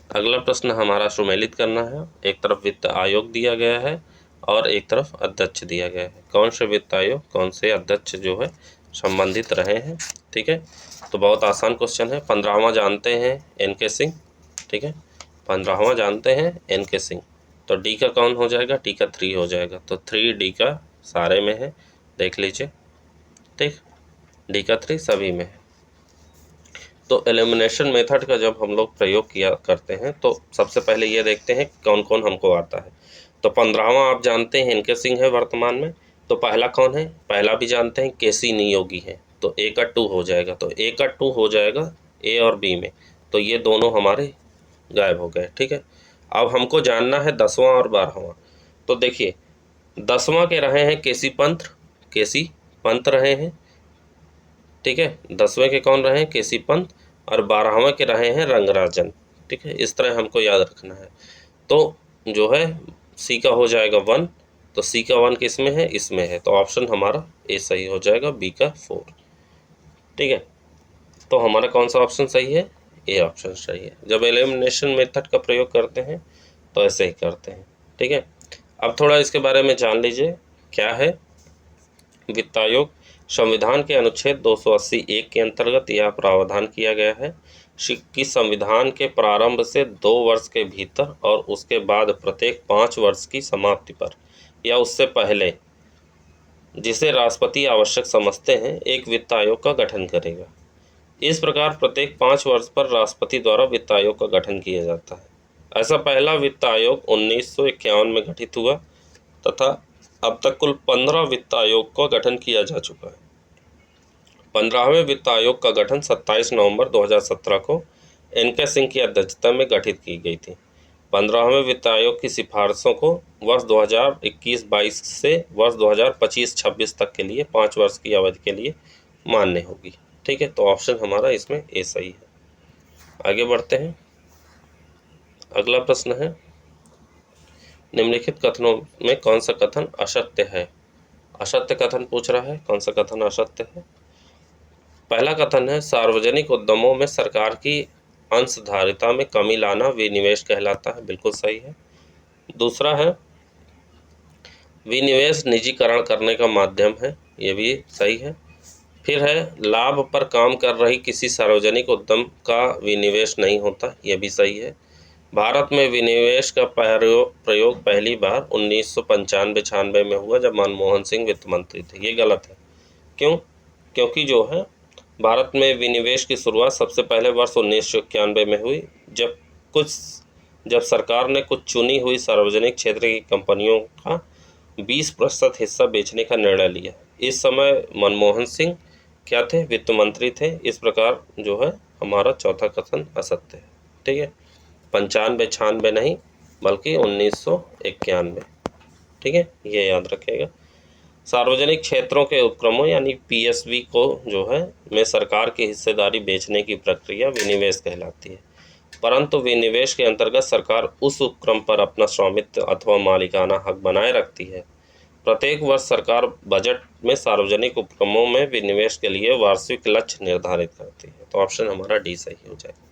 अगला प्रश्न हमारा सुमेलित करना है। एक तरफ वित्त आयोग दिया गया है और एक तरफ अध्यक्ष दिया गया है। कौन से वित्त आयोग, कौन से अध्यक्ष जो है संबंधित रहे हैं। ठीक है, तो बहुत आसान क्वेश्चन है। 15वां जानते हैं एन.के. सिंह। ठीक है, 15वां जानते हैं एन.के. सिंह। तो डी का कौन हो जाएगा, डी का 3 हो जाएगा। तो 3 डी का सारे में है, देख लीजिए। ठीक, डी का 3 सभी में है। तो एलिमिनेशन मेथड का जब हम लोग प्रयोग किया करते हैं तो सबसे पहले ये देखते हैं कौन कौन हमको आता है। तो 15वां आप जानते हैं एन.के. सिंह है वर्तमान में। तो पहला कौन है, पहला भी जानते हैं के.सी. नियोगी है। तो ए का 2 हो जाएगा। तो ए का 2 हो जाएगा ए और बी में। तो ये दोनों हमारे गायब हो गए। ठीक है, अब हमको जानना है 10वां और 12वां। तो देखिए 10वां के रहे हैं के.सी. पंत रहे हैं। ठीक है, 10वें के कौन रहे हैं, के.सी. पंत, और 12वें के रहे हैं रंगराजन। ठीक है, इस तरह हमको याद रखना है। तो जो है सी का हो जाएगा 1। तो सी का 1 किस में है, इसमें है। तो ऑप्शन हमारा ए सही हो जाएगा, बी का 4। ठीक है, तो हमारा कौन सा ऑप्शन सही है, ए ऑप्शन सही है। जब एलिमिनेशन मेथड का प्रयोग करते हैं तो ऐसे ही करते हैं। ठीक है, अब थोड़ा इसके बारे में जान लीजिए क्या है वित्त आयोग। संविधान के अनुच्छेद 280(1) के अंतर्गत यह प्रावधान किया गया है कि संविधान के प्रारंभ से 2 वर्ष के भीतर और उसके बाद प्रत्येक 5 वर्ष की समाप्ति पर या उससे पहले जिसे राष्ट्रपति आवश्यक समझते हैं एक वित्त आयोग का गठन करेगा। इस प्रकार प्रत्येक 5 वर्ष पर राष्ट्रपति द्वारा वित्त आयोग का गठन किया जाता है। ऐसा पहला वित्त आयोग 1951 में गठित हुआ तथा अब तक कुल 15 वित्त आयोग का गठन किया जा चुका है। 15वें वित्त आयोग का गठन 27 नवंबर 2017 को एन.के. सिंह की अध्यक्षता में गठित की गई थी। 15वें वित्त आयोग की सिफारिशों को वर्ष 2021-22 से वर्ष 2025-26 तक के लिए 5 वर्ष की अवधि के लिए मान्य होगी। ठीक है, तो ऑप्शन हमारा इसमें ए सही है। आगे बढ़ते हैं। अगला प्रश्न है, निम्नलिखित कथनों में कौन सा कथन असत्य है। असत्य कथन पूछ रहा है, कौन सा कथन असत्य है। पहला कथन है सार्वजनिक उद्यमों में सरकार की अंशधारिता में कमी लाना विनिवेश कहलाता है, बिल्कुल सही है। दूसरा है विनिवेश निजीकरण करने का माध्यम है, ये भी सही है। फिर है लाभ पर काम कर रही किसी सार्वजनिक उद्यम का विनिवेश नहीं होता, ये भी सही है। भारत में विनिवेश का प्रयोग पहली बार 1995-96 में हुआ जब मनमोहन सिंह वित्त मंत्री थे, ये गलत है। क्यों, क्योंकि जो है भारत में विनिवेश की शुरुआत सबसे पहले वर्ष 1991 में हुई जब सरकार ने कुछ चुनी हुई सार्वजनिक क्षेत्र की कंपनियों का 20% हिस्सा बेचने का निर्णय लिया। इस समय मनमोहन सिंह क्या थे, वित्त मंत्री थे। इस प्रकार जो है हमारा चौथा कथन असत्य है। ठीक है, 95-96 नहीं बल्कि 1991। ठीक है, ये याद रखिएगा। सार्वजनिक क्षेत्रों के उपक्रमों यानी पीएसवी को जो है में सरकार की हिस्सेदारी बेचने की प्रक्रिया विनिवेश कहलाती है। परंतु विनिवेश के अंतर्गत सरकार उस उपक्रम पर अपना स्वामित्व अथवा मालिकाना हक बनाए रखती है। प्रत्येक वर्ष सरकार बजट में सार्वजनिक उपक्रमों में विनिवेश के लिए वार्षिक लक्ष्य निर्धारित करती है। तो ऑप्शन हमारा डी सही हो जाएगा।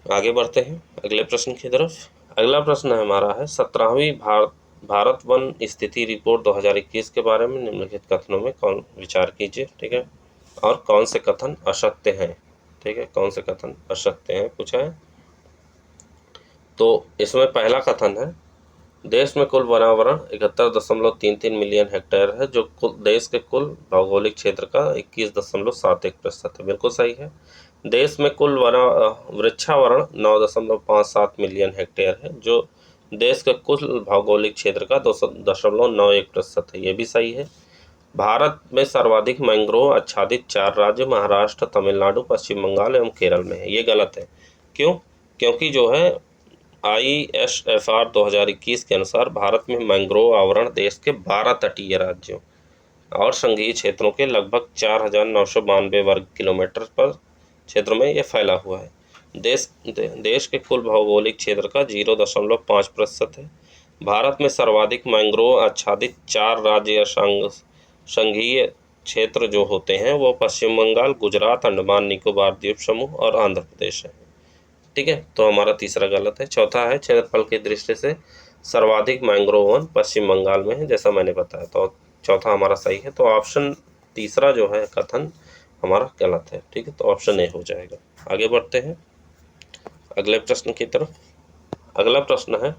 आगे बढ़ते हैं अगले प्रश्न की तरफ। अगला प्रश्न हमारा है 17वीं भारत वन स्थिति रिपोर्ट 2021 के बारे में निम्नलिखित कथनों में कौन विचार कीजिए। ठीक है, और कौन से कथन असत्य हैं। ठीक है, कौन से कथन असत्य हैं पूछा है। तो इसमें पहला कथन है देश में कुल वनावरण 71.33 मिलियन हेक्टेयर है जो देश के कुल भौगोलिक क्षेत्र का 21.71% है, बिल्कुल सही है। देश में कुल वृक्षावरण 9.57 मिलियन हेक्टेयर है जो देश के कुल भौगोलिक क्षेत्र का 2.91% है, ये भी सही है। भारत में सर्वाधिक मैंग्रोव आच्छादित 4 राज्य महाराष्ट्र, तमिलनाडु, पश्चिम बंगाल एवं केरल में है, ये गलत है। क्यों, क्योंकि जो है ISFR 2021 के अनुसार भारत में मैंग्रोव आवरण देश के 12 तटीय राज्यों और संघीय क्षेत्रों के लगभग 4,992 वर्ग किलोमीटर पर क्षेत्र में ये फैला हुआ है। देश के कुल भौगोलिक क्षेत्र का 0.5% है। भारत में सर्वाधिक मैंग्रोव आच्छादित 4 राज्य या संघीय क्षेत्र जो होते हैं वो पश्चिम बंगाल, गुजरात, अंडमान निकोबार द्वीप समूह और आंध्र प्रदेश है। ठीक है, तो हमारा तीसरा गलत है। चौथा है क्षेत्रफल की दृष्टि से सर्वाधिक मैंग्रोव वन पश्चिम बंगाल में है, जैसा मैंने बताया, तो चौथा हमारा सही है। तो ऑप्शन तीसरा जो है कथन हमारा गलत है। ठीक है, तो ऑप्शन ए हो जाएगा। आगे बढ़ते हैं अगले प्रश्न की तरफ। अगला प्रश्न है,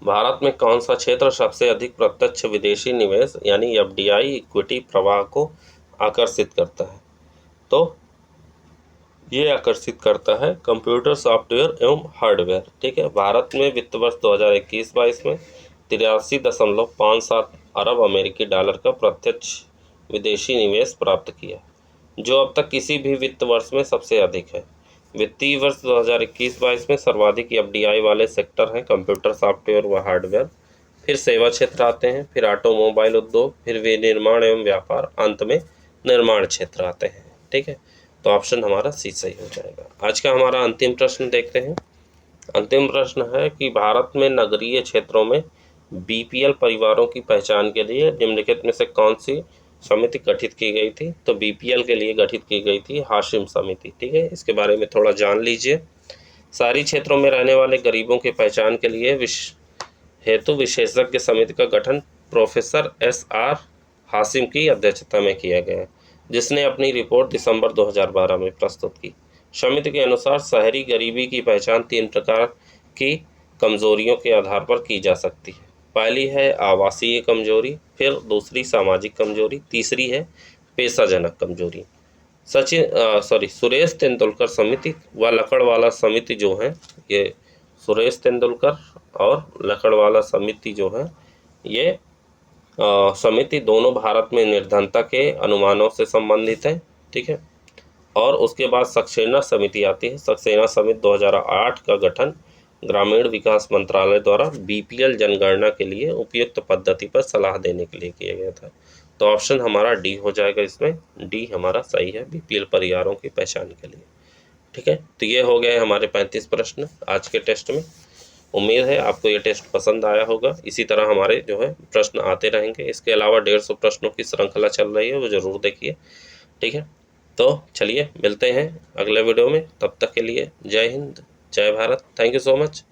भारत में कौन सा क्षेत्र सबसे अधिक प्रत्यक्ष विदेशी निवेश यानी एफडीआई इक्विटी प्रवाह को आकर्षित करता है? तो ये आकर्षित करता है कंप्यूटर सॉफ्टवेयर एवं हार्डवेयर। ठीक है, भारत में वित्त वर्ष 2021-22 में 83.57 अरब अमेरिकी डॉलर का प्रत्यक्ष विदेशी निवेश प्राप्त किया, जो अब तक किसी भी वित्त वर्ष में सबसे अधिक है। वित्तीय वर्ष 2021-22 में सर्वाधिक एफडीआई वाले सेक्टर हैं कंप्यूटर सॉफ्टवेयर व हार्डवेयर, फिर सेवा क्षेत्र आते हैं, फिर ऑटोमोबाइल उद्योग, फिर विनिर्माण एवं व्यापार, अंत में निर्माण क्षेत्र आते हैं। ठीक है, तो ऑप्शन हमारा सी सही हो जाएगा। आज का हमारा अंतिम प्रश्न देखते हैं। अंतिम प्रश्न है कि भारत में नगरीय क्षेत्रों में बीपीएल परिवारों की पहचान के लिए निम्नलिखित में से कौन सी समिति गठित की गई थी? तो बीपीएल के लिए गठित की गई थी हाशिम समिति। ठीक है, इसके बारे में थोड़ा जान लीजिए। शहरी क्षेत्रों में रहने वाले गरीबों की पहचान के लिए हेतु विशेषज्ञ समिति का गठन प्रोफेसर SR हाशिम की अध्यक्षता में किया गया, जिसने अपनी रिपोर्ट दिसंबर 2012 में प्रस्तुत की। समिति के अनुसार शहरी गरीबी की पहचान 3 प्रकार की कमजोरियों के आधार पर की जा सकती है। पहली है आवासीय कमजोरी, फिर दूसरी सामाजिक कमजोरी, तीसरी है पेशाजनक कमजोरी। सुरेश तेंदुलकर समिति व लकड़वाला समिति जो है, ये सुरेश तेंदुलकर और लकड़वाला समिति जो है, ये समिति दोनों भारत में निर्धनता के अनुमानों से संबंधित है। ठीक है, और उसके बाद सक्सेना समिति आती है। सक्सेना समिति 2008 का गठन ग्रामीण विकास मंत्रालय द्वारा बीपीएल जनगणना के लिए उपयुक्त पद्धति पर सलाह देने के लिए किया गया था। तो ऑप्शन हमारा डी हो जाएगा, इसमें डी हमारा सही है बीपीएल परिवारों की पहचान के लिए। ठीक है, तो ये हो गए हमारे 35 प्रश्न आज के टेस्ट में। उम्मीद है आपको ये टेस्ट पसंद आया होगा। इसी तरह हमारे जो है प्रश्न आते रहेंगे। इसके अलावा 150 प्रश्नों की श्रृंखला चल रही है, वो ज़रूर देखिए। ठीक है, तो चलिए मिलते हैं अगले वीडियो में। तब तक के लिए जय हिंद, जय Bharat. Thank you so much.